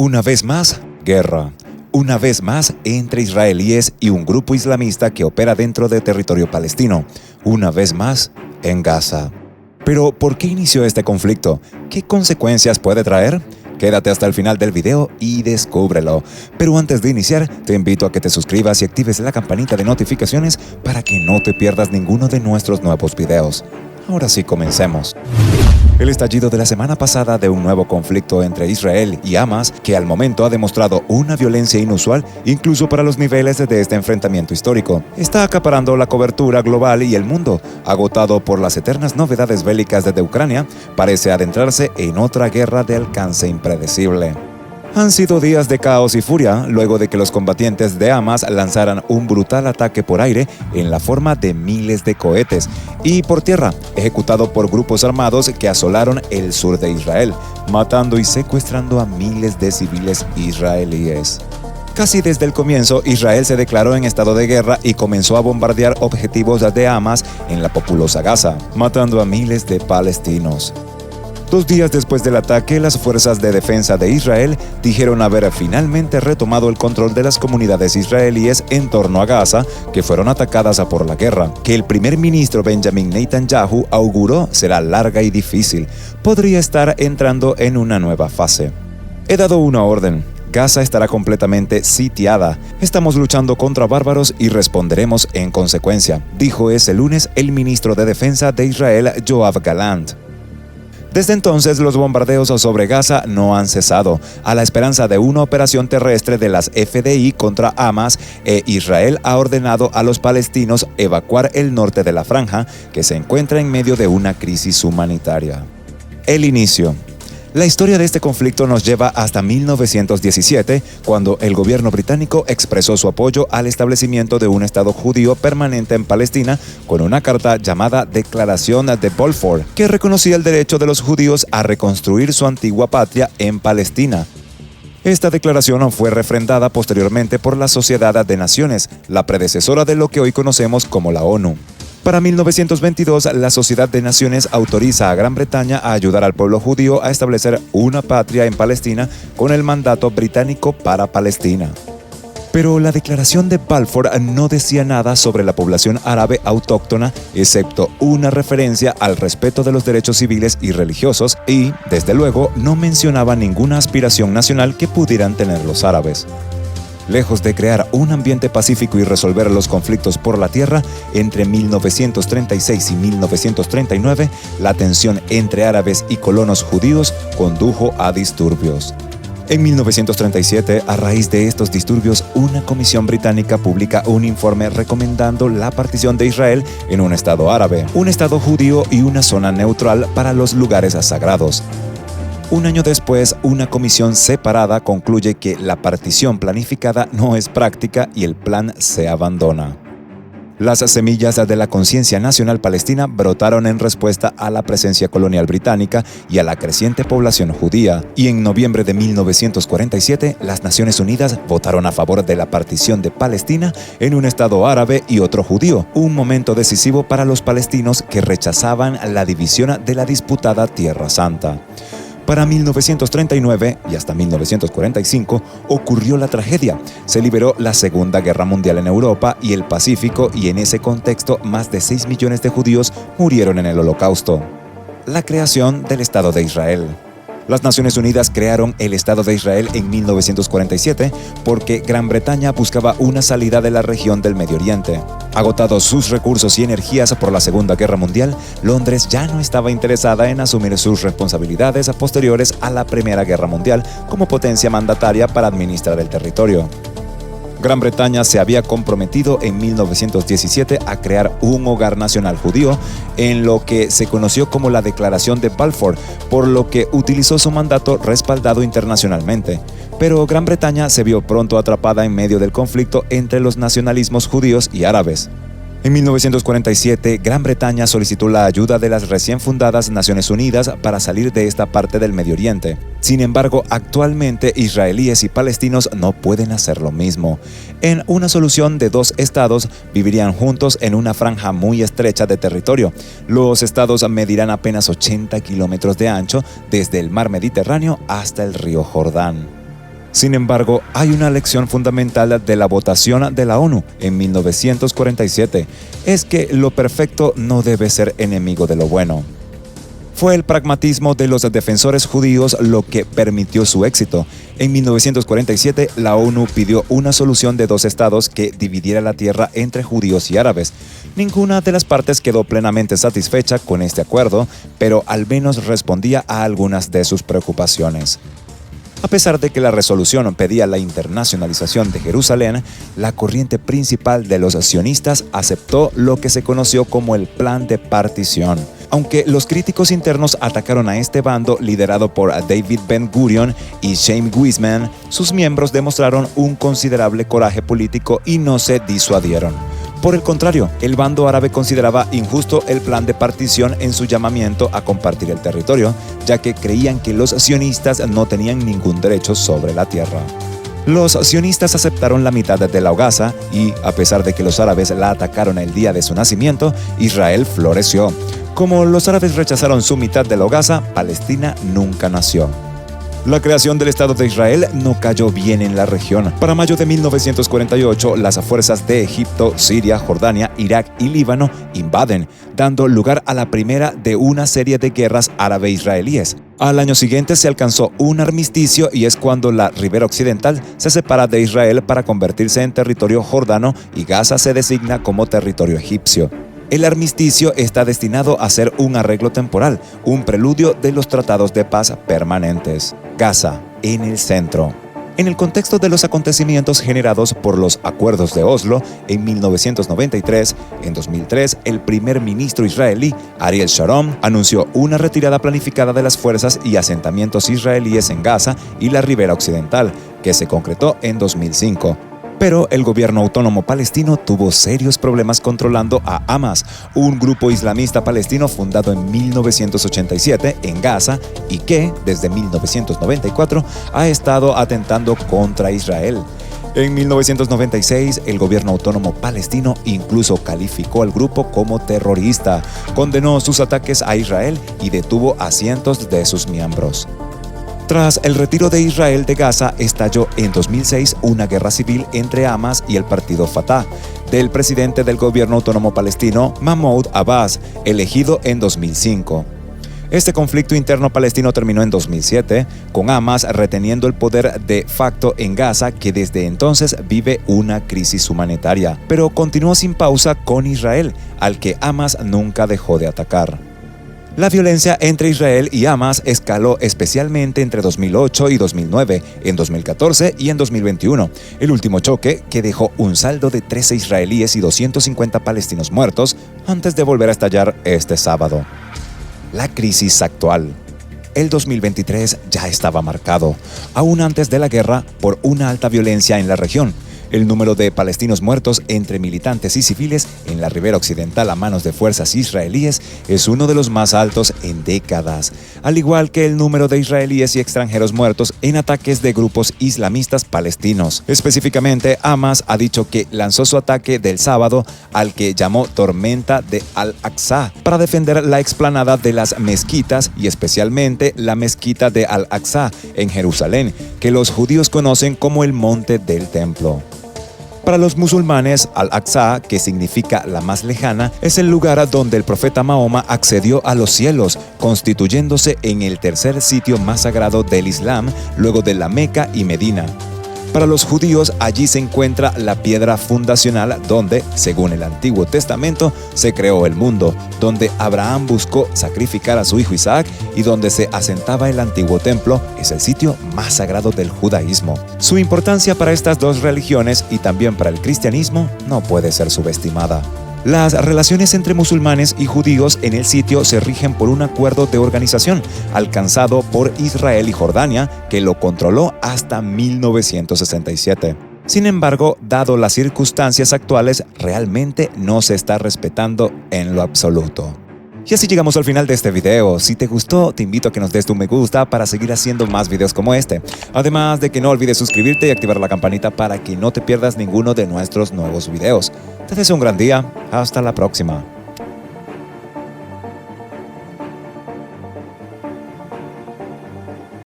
Una vez más, guerra. Una vez más, entre israelíes y un grupo islamista que opera dentro de territorio palestino. Una vez más, en Gaza. Pero, ¿por qué inició este conflicto? ¿Qué consecuencias puede traer? Quédate hasta el final del video y descúbrelo. Pero antes de iniciar, te invito a que te suscribas y actives la campanita de notificaciones para que no te pierdas ninguno de nuestros nuevos videos. Ahora sí, comencemos. El estallido de la semana pasada de un nuevo conflicto entre Israel y Hamas, que al momento ha demostrado una violencia inusual incluso para los niveles de este enfrentamiento histórico, está acaparando la cobertura global y el mundo, agotado por las eternas novedades bélicas desde Ucrania, parece adentrarse en otra guerra de alcance impredecible. Han sido días de caos y furia luego de que los combatientes de Hamas lanzaran un brutal ataque por aire en la forma de miles de cohetes y por tierra, ejecutado por grupos armados que asolaron el sur de Israel, matando y secuestrando a miles de civiles israelíes. Casi desde el comienzo, Israel se declaró en estado de guerra y comenzó a bombardear objetivos de Hamas en la populosa Gaza, matando a miles de palestinos. 2 días después del ataque, las fuerzas de defensa de Israel dijeron haber finalmente retomado el control de las comunidades israelíes en torno a Gaza, que fueron atacadas por la guerra, que el primer ministro Benjamin Netanyahu auguró será larga y difícil. Podría estar entrando en una nueva fase. He dado una orden. Gaza estará completamente sitiada. Estamos luchando contra bárbaros y responderemos en consecuencia, dijo ese lunes el ministro de Defensa de Israel, Yoav Gallant. Desde entonces, los bombardeos sobre Gaza no han cesado, a la esperanza de una operación terrestre de las FDI contra Hamas, Israel ha ordenado a los palestinos evacuar el norte de la franja, que se encuentra en medio de una crisis humanitaria. El inicio. La historia de este conflicto nos lleva hasta 1917, cuando el gobierno británico expresó su apoyo al establecimiento de un Estado judío permanente en Palestina con una carta llamada Declaración de Balfour, que reconocía el derecho de los judíos a reconstruir su antigua patria en Palestina. Esta declaración fue refrendada posteriormente por la Sociedad de Naciones, la predecesora de lo que hoy conocemos como la ONU. Para 1922, la Sociedad de Naciones autoriza a Gran Bretaña a ayudar al pueblo judío a establecer una patria en Palestina con el mandato británico para Palestina. Pero la declaración de Balfour no decía nada sobre la población árabe autóctona, excepto una referencia al respeto de los derechos civiles y religiosos y, desde luego, no mencionaba ninguna aspiración nacional que pudieran tener los árabes. Lejos de crear un ambiente pacífico y resolver los conflictos por la tierra, entre 1936 y 1939, la tensión entre árabes y colonos judíos condujo a disturbios. En 1937, a raíz de estos disturbios, una comisión británica publica un informe recomendando la partición de Israel en un estado árabe, un estado judío y una zona neutral para los lugares sagrados. Un año después, una comisión separada concluye que la partición planificada no es práctica y el plan se abandona. Las semillas de la conciencia nacional palestina brotaron en respuesta a la presencia colonial británica y a la creciente población judía, y en noviembre de 1947, las Naciones Unidas votaron a favor de la partición de Palestina en un estado árabe y otro judío, un momento decisivo para los palestinos que rechazaban la división de la disputada Tierra Santa. Para 1939 y hasta 1945 ocurrió la tragedia. Se liberó la Segunda Guerra Mundial en Europa y el Pacífico, y en ese contexto más de 6 millones de judíos murieron en el Holocausto. La creación del Estado de Israel. Las Naciones Unidas crearon el Estado de Israel en 1947 porque Gran Bretaña buscaba una salida de la región del Medio Oriente. Agotados sus recursos y energías por la Segunda Guerra Mundial, Londres ya no estaba interesada en asumir sus responsabilidades posteriores a la Primera Guerra Mundial como potencia mandataria para administrar el territorio. Gran Bretaña se había comprometido en 1917 a crear un hogar nacional judío, en lo que se conoció como la Declaración de Balfour, por lo que utilizó su mandato respaldado internacionalmente. Pero Gran Bretaña se vio pronto atrapada en medio del conflicto entre los nacionalismos judíos y árabes. En 1947, Gran Bretaña solicitó la ayuda de las recién fundadas Naciones Unidas para salir de esta parte del Medio Oriente. Sin embargo, actualmente israelíes y palestinos no pueden hacer lo mismo. En una solución de 2 estados, vivirían juntos en una franja muy estrecha de territorio. Los estados medirán apenas 80 kilómetros de ancho desde el mar Mediterráneo hasta el río Jordán. Sin embargo, hay una lección fundamental de la votación de la ONU en 1947, es que lo perfecto no debe ser enemigo de lo bueno. Fue el pragmatismo de los defensores judíos lo que permitió su éxito. En 1947, la ONU pidió una solución de dos estados que dividiera la tierra entre judíos y árabes. Ninguna de las partes quedó plenamente satisfecha con este acuerdo, pero al menos respondía a algunas de sus preocupaciones. A pesar de que la resolución pedía la internacionalización de Jerusalén, la corriente principal de los sionistas aceptó lo que se conoció como el Plan de Partición. Aunque los críticos internos atacaron a este bando liderado por David Ben-Gurion y Chaim Weizmann, sus miembros demostraron un considerable coraje político y no se disuadieron. Por el contrario, el bando árabe consideraba injusto el plan de partición en su llamamiento a compartir el territorio, ya que creían que los sionistas no tenían ningún derecho sobre la tierra. Los sionistas aceptaron la mitad de la Gaza y, a pesar de que los árabes la atacaron el día de su nacimiento, Israel floreció. Como los árabes rechazaron su mitad de la Gaza, Palestina nunca nació. La creación del Estado de Israel no cayó bien en la región. Para mayo de 1948, las fuerzas de Egipto, Siria, Jordania, Irak y Líbano invaden, dando lugar a la primera de una serie de guerras árabe-israelíes. Al año siguiente se alcanzó un armisticio y es cuando la ribera occidental se separa de Israel para convertirse en territorio jordano y Gaza se designa como territorio egipcio. El armisticio está destinado a ser un arreglo temporal, un preludio de los tratados de paz permanentes. Gaza, en el centro. En el contexto de los acontecimientos generados por los acuerdos de Oslo en 1993, en 2003, el primer ministro israelí, Ariel Sharon, anunció una retirada planificada de las fuerzas y asentamientos israelíes en Gaza y la ribera occidental, que se concretó en 2005. Pero el gobierno autónomo palestino tuvo serios problemas controlando a Hamas, un grupo islamista palestino fundado en 1987 en Gaza y que, desde 1994, ha estado atentando contra Israel. En 1996, el gobierno autónomo palestino incluso calificó al grupo como terrorista, condenó sus ataques a Israel y detuvo a cientos de sus miembros. Tras el retiro de Israel de Gaza, estalló en 2006 una guerra civil entre Hamas y el partido Fatah, del presidente del gobierno autónomo palestino, Mahmoud Abbas, elegido en 2005. Este conflicto interno palestino terminó en 2007, con Hamas reteniendo el poder de facto en Gaza, que desde entonces vive una crisis humanitaria, pero continuó sin pausa con Israel, al que Hamas nunca dejó de atacar. La violencia entre Israel y Hamas escaló especialmente entre 2008 y 2009, en 2014 y en 2021, el último choque que dejó un saldo de 13 israelíes y 250 palestinos muertos antes de volver a estallar este sábado. La crisis actual. El 2023 ya estaba marcado, aún antes de la guerra, por una alta violencia en la región. El número de palestinos muertos entre militantes y civiles en la ribera occidental a manos de fuerzas israelíes es uno de los más altos en décadas, al igual que el número de israelíes y extranjeros muertos en ataques de grupos islamistas palestinos. Específicamente, Hamas ha dicho que lanzó su ataque del sábado, al que llamó Tormenta de Al-Aqsa, para defender la explanada de las mezquitas y especialmente la mezquita de Al-Aqsa en Jerusalén, que los judíos conocen como el Monte del Templo. Para los musulmanes, Al-Aqsa, que significa la más lejana, es el lugar donde el profeta Mahoma accedió a los cielos, constituyéndose en el tercer sitio más sagrado del Islam, luego de la Meca y Medina. Para los judíos, allí se encuentra la piedra fundacional donde, según el Antiguo Testamento, se creó el mundo, donde Abraham buscó sacrificar a su hijo Isaac y donde se asentaba el antiguo templo. Es el sitio más sagrado del judaísmo. Su importancia para estas dos religiones y también para el cristianismo no puede ser subestimada. Las relaciones entre musulmanes y judíos en el sitio se rigen por un acuerdo de organización alcanzado por Israel y Jordania, que lo controló hasta 1967. Sin embargo, dado las circunstancias actuales, realmente no se está respetando en lo absoluto. Y así llegamos al final de este video. Si te gustó, te invito a que nos des tu me gusta para seguir haciendo más videos como este. Además de que no olvides suscribirte y activar la campanita para que no te pierdas ninguno de nuestros nuevos videos. Te deseo un gran día. Hasta la próxima.